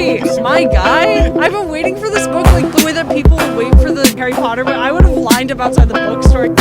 wait, my guy? I've been waiting for this book like the way that people would wait for the Harry Potter book. I would have lined up outside the bookstore.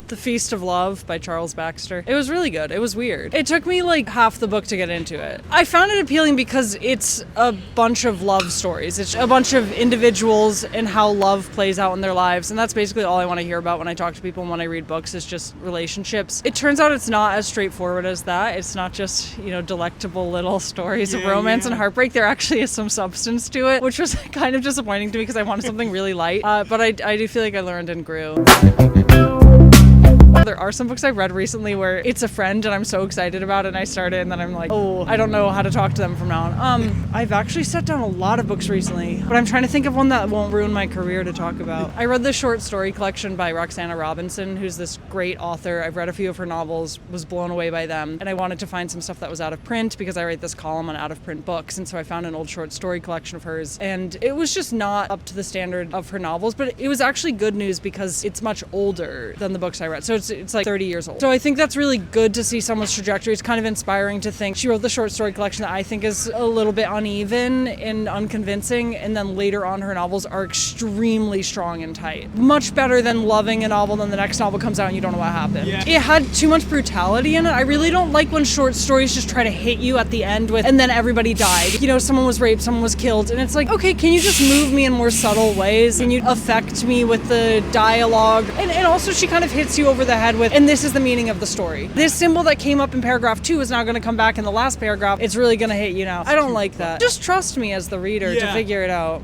The Feast of Love by Charles Baxter. It was really good. It was weird. It took me like half the book to get into it. I found it appealing because it's a bunch of love stories. It's a bunch of individuals and how love plays out in their lives. And that's basically all I want to hear about when I talk to people and when I read books is just relationships. It turns out it's not as straightforward as that. It's not just, delectable little stories of romance and heartbreak. There actually is some substance to it, which was kind of disappointing to me because I wanted something really light. But I do feel like I learned and grew. There are some books I've read recently where it's a friend and I'm so excited about it and I start it and then I'm like, oh, I don't know how to talk to them from now on. I've actually set down a lot of books recently, but I'm trying to think of one that won't ruin my career to talk about. I read the short story collection by Roxanna Robinson, who's this great author. I've read a few of her novels, was blown away by them, and I wanted to find some stuff that was out of print because I write this column on out of print books, and so I found an old short story collection of hers, and it was just not up to the standard of her novels, but it was actually good news because it's much older than the books I read. So it's like 30 years old. So I think that's really good to see someone's trajectory. It's kind of inspiring to think she wrote the short story collection that I think is a little bit uneven and unconvincing, and then later on her novels are extremely strong and tight. Much better than loving a novel, then the next novel comes out and you don't know what happened. Yeah. It had too much brutality in it. I really don't like when short stories just try to hit you at the end with, and then everybody died. Someone was raped, someone was killed, and it's like, okay, can you just move me in more subtle ways? Can you affect me with the dialogue? And also she kind of hits you over the head with, and this is the meaning of the story. This symbol that came up in paragraph 2 is now going to come back in the last paragraph. It's really going to hit you now. I don't like that. Just trust me as the reader to figure it out.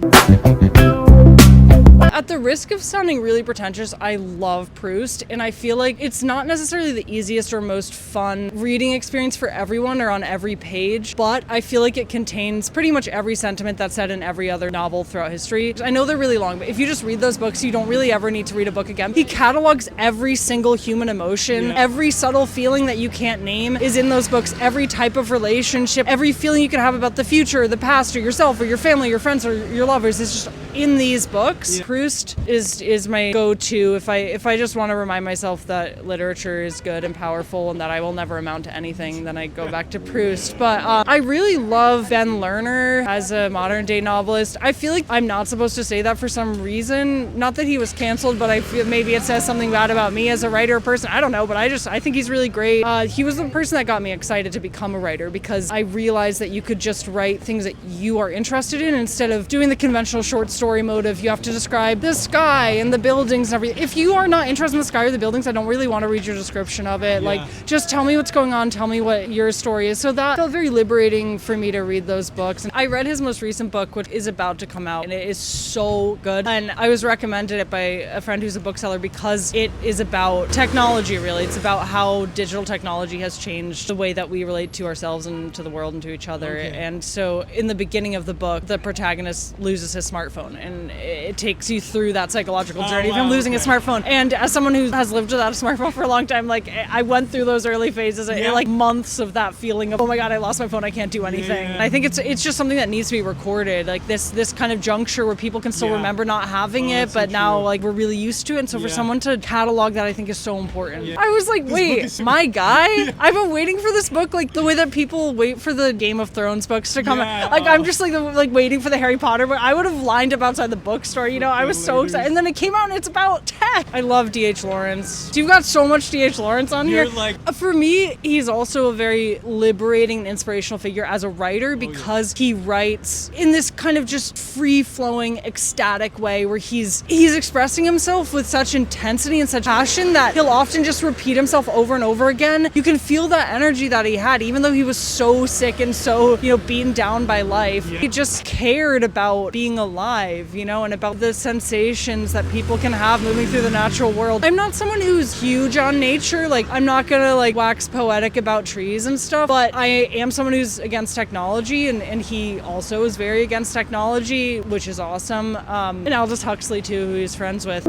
At the risk of sounding really pretentious, I love Proust, and I feel like it's not necessarily the easiest or most fun reading experience for everyone or on every page, but I feel like it contains pretty much every sentiment that's said in every other novel throughout history. I know they're really long, but if you just read those books, you don't really ever need to read a book again. He catalogs every single human emotion, every subtle feeling that you can't name is in those books, every type of relationship, every feeling you can have about the future, or the past, or yourself, or your family, your friends, or your lovers is just in these books. Proust is my go-to if I just want to remind myself that literature is good and powerful and that I will never amount to anything, then I go back to Proust. But I really love Ben Lerner as a modern day novelist. I feel like I'm not supposed to say that for some reason. Not that he was canceled, but I feel maybe it says something bad about me as a writer or person. I don't know, but I think he's really great. He was the person that got me excited to become a writer because I realized that you could just write things that you are interested in instead of doing the conventional short story motive. You have to describe the sky and the buildings and everything. If you are not interested in the sky or the buildings, I don't really want to read your description of it. Like, just tell me what's going on, tell me what your story is. So that felt very liberating for me to read those books. And I read his most recent book, which is about to come out, and it is so good. And I was recommended it by a friend who's a bookseller because it is about technology, really. It's about how digital technology has changed the way that we relate to ourselves and to the world and to each other. Okay. And so in the beginning of the book, the protagonist loses his smartphone, and it takes you through that psychological journey of him losing his smartphone. And as someone who has lived without a smartphone for a long time, like, I went through those early phases, like months of that feeling of, oh my God, I lost my phone, I can't do anything. And I think it's just something that needs to be recorded, like this kind of juncture where people can still remember not having it, but now like we're really used to it. And so for someone to catalog that, I think is so important. I was like, wait, my guy? I've been waiting for this book like the way that people wait for the Game of Thrones books to come out. Like, I'm just like waiting for the Harry Potter book. I would have lined up outside the bookstore, I was so excited. And then it came out and it's about tech. I love D.H. Lawrence. You've got so much D.H. Lawrence on here. For me, he's also a very liberating and inspirational figure as a writer because he writes in this kind of just free-flowing, ecstatic way where he's expressing himself with such intensity and such passion that he'll often just repeat himself over and over again. You can feel that energy that he had, even though he was so sick and so, beaten down by life. He just cared about being alive, and about the sensations that people can have moving through the natural world. I'm not someone who's huge on nature. Like, I'm not gonna wax poetic about trees and stuff, but I am someone who's against technology, and he also is very against technology, which is awesome. And Aldous Huxley too, who he's friends with.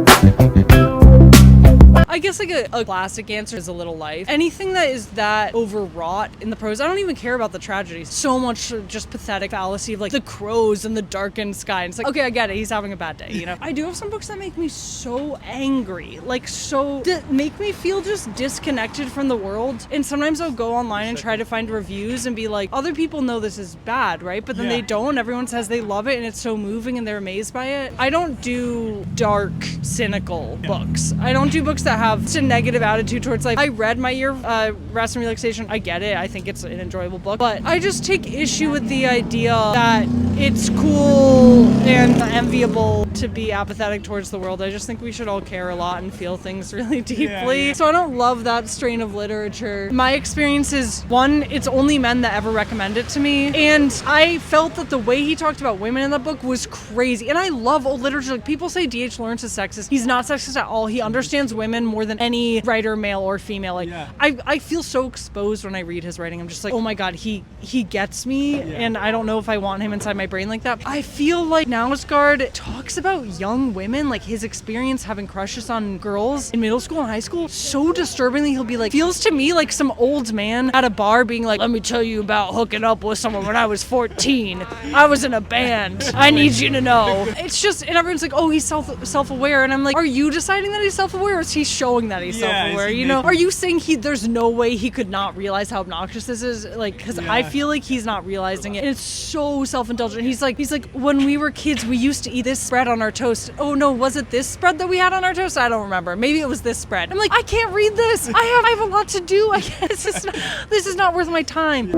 I guess like a classic answer is A Little Life. Anything that is that overwrought in the prose, I don't even care about the tragedies. So much just pathetic fallacy of like the crows and the darkened sky. And it's like, okay, I get it. He's having a bad day, you know? I do have some books that make me so angry, like that make me feel just disconnected from the world. And sometimes I'll go online and try to find reviews and be like, other people know this is bad, right? But then they don't. Everyone says they love it and it's so moving and they're amazed by it. I don't do dark, cynical books. I don't do books that have a negative attitude towards life. I read My Year Rest and Relaxation. I get it. I think it's an enjoyable book. But I just take issue with the idea that it's cool and enviable to be apathetic towards the world. I just think we should all care a lot and feel things really deeply. So I don't love that strain of literature. My experience is, one, it's only men that ever recommend it to me. And I felt that the way he talked about women in the book was crazy. And I love old literature. Like, people say D.H. Lawrence is sexist. He's not sexist at all. He understands women more than any writer, male or female. Like, I feel so exposed when I read his writing. I'm just like, oh my God, he gets me. And I don't know if I want him inside my brain like that. I feel like Knausgaard talks about young women, like his experience having crushes on girls in middle school and high school, so disturbingly. He'll be like, feels to me like some old man at a bar being like, let me tell you about hooking up with someone when I was 14. I was in a band. I need you to know. It's just, and everyone's like, oh, he's self-aware. And I'm like, are you deciding that he's self-aware, or is he showing that he's self-aware? You know, are you saying there's no way he could not realize how obnoxious this is? Like, because I feel like he's not realizing it. And it's so self-indulgent. He's like, when we were kids, we used to eat this spread on our toast. Oh no, was it this spread that we had on our toast? I don't remember. Maybe it was this spread. I'm like, I can't read this. I have a lot to do. This is not worth my time.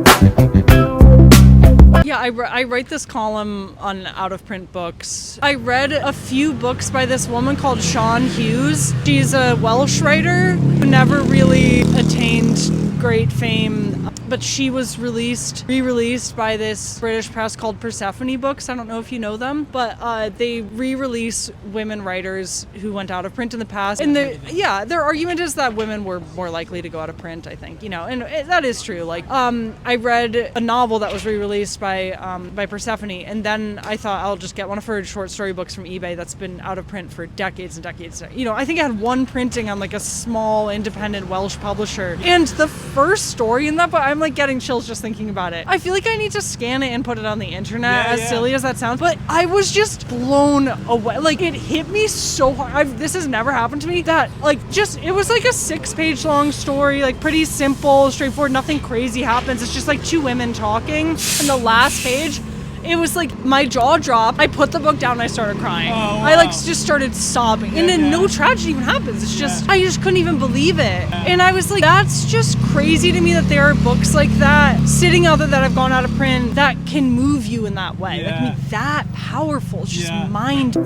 Yeah, I write this column on out-of-print books. I read a few books by this woman called Shaun Hughes. She's a Welsh writer who never really attained great fame, but she was re-released by this British press called Persephone Books. I don't know if you know them, but they re-release women writers who went out of print in the past. And their argument is that women were more likely to go out of print, I think, you know, and that is true. Like, I read a novel that was re-released by Persephone, and then I thought I'll just get one of her short story books from eBay that's been out of print for decades and decades. You know, I think it had one printing on like a small independent Welsh publisher, and the first story in that book, I'm like getting chills just thinking about it. I feel like I need to scan it and put it on the internet, as silly as that sounds, but I was just blown away. Like, it hit me so hard. This has never happened to me, that like, just, it was like a 6-page long story, like pretty simple, straightforward, nothing crazy happens. It's just like two women talking, and the last page, it was like my jaw dropped. I put the book down and I started crying. Oh, wow. I like just started sobbing. And then no tragedy even happens. It's just, I just couldn't even believe it. And I was like, that's just crazy to me that there are books like that sitting out there that have gone out of print that can move you in that way. That can be that powerful. It's just mind.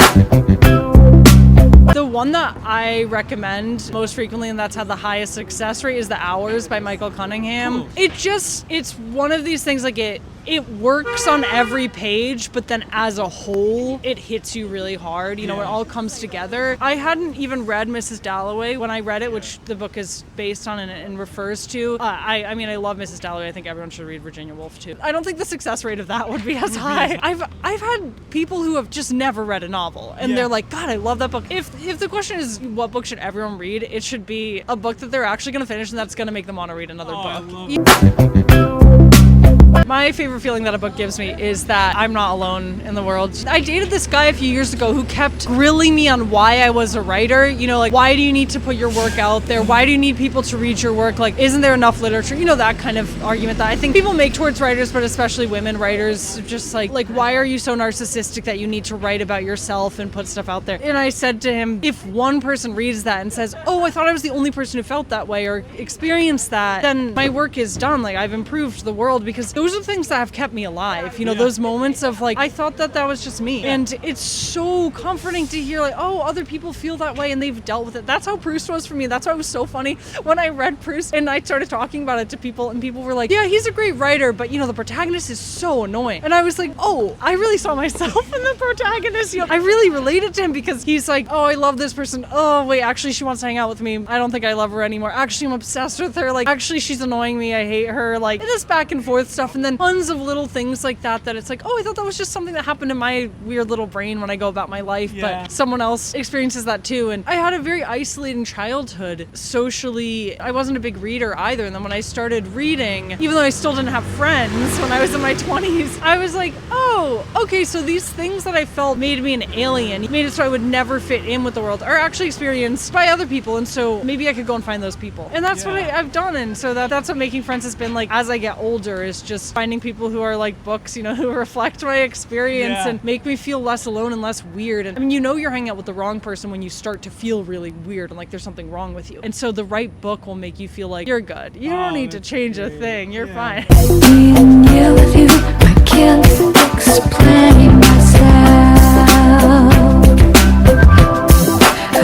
The one that I recommend most frequently, and that's had the highest success rate, is The Hours by Michael Cunningham. Cool. It's one of these things, like it works on every page, but then as a whole, it hits you really hard. You know, it all comes together. I hadn't even read Mrs. Dalloway when I read it, which the book is based on and refers to. I mean, I love Mrs. Dalloway. I think everyone should read Virginia Woolf too. I don't think the success rate of that would be as high. I've had people who have just never read a novel, and they're like, God, I love that book. If the question is what book should everyone read, it should be a book that they're actually going to finish and that's going to make them want to read another book. My favorite feeling that a book gives me is that I'm not alone in the world. I dated this guy a few years ago who kept grilling me on why I was a writer. You know, like, why do you need to put your work out there? Why do you need people to read your work? Like, isn't there enough literature? You know, that kind of argument that I think people make towards writers, but especially women writers, just like, why are you so narcissistic that you need to write about yourself and put stuff out there? And I said to him, if one person reads that and says, oh, I thought I was the only person who felt that way or experienced that, then my work is done. Like, I've improved the world, because those are things that have kept me alive. You know, those moments of like, I thought that was just me. And it's so comforting to hear like, oh, other people feel that way and they've dealt with it. That's how Proust was for me. That's why it was so funny when I read Proust and I started talking about it to people, and people were like, yeah, he's a great writer, but you know, the protagonist is so annoying. And I was like, oh, I really saw myself in the protagonist. You know, I really related to him, because he's like, oh, I love this person. Oh, wait, actually she wants to hang out with me. I don't think I love her anymore. Actually, I'm obsessed with her. Like, actually, she's annoying me. I hate her. Like, this back and forth stuff. And And then tons of little things like that it's like, oh, I thought that was just something that happened in my weird little brain when I go about my life, but someone else experiences that too. And I had a very isolating childhood. Socially, I wasn't a big reader either. And then when I started reading, even though I still didn't have friends when I was in my 20s, I was like, oh, okay, so these things that I felt made me an alien, made it so I would never fit in with the world, are actually experienced by other people. And so maybe I could go and find those people. And that's what I've done. And so that's what making friends has been like as I get older, is just finding people who are like books, who reflect my experience and make me feel less alone and less weird. And I mean, you're hanging out with the wrong person when you start to feel really weird and like there's something wrong with you. And so the right book will make you feel like you're good. You don't need to change a thing. You're fine. I can't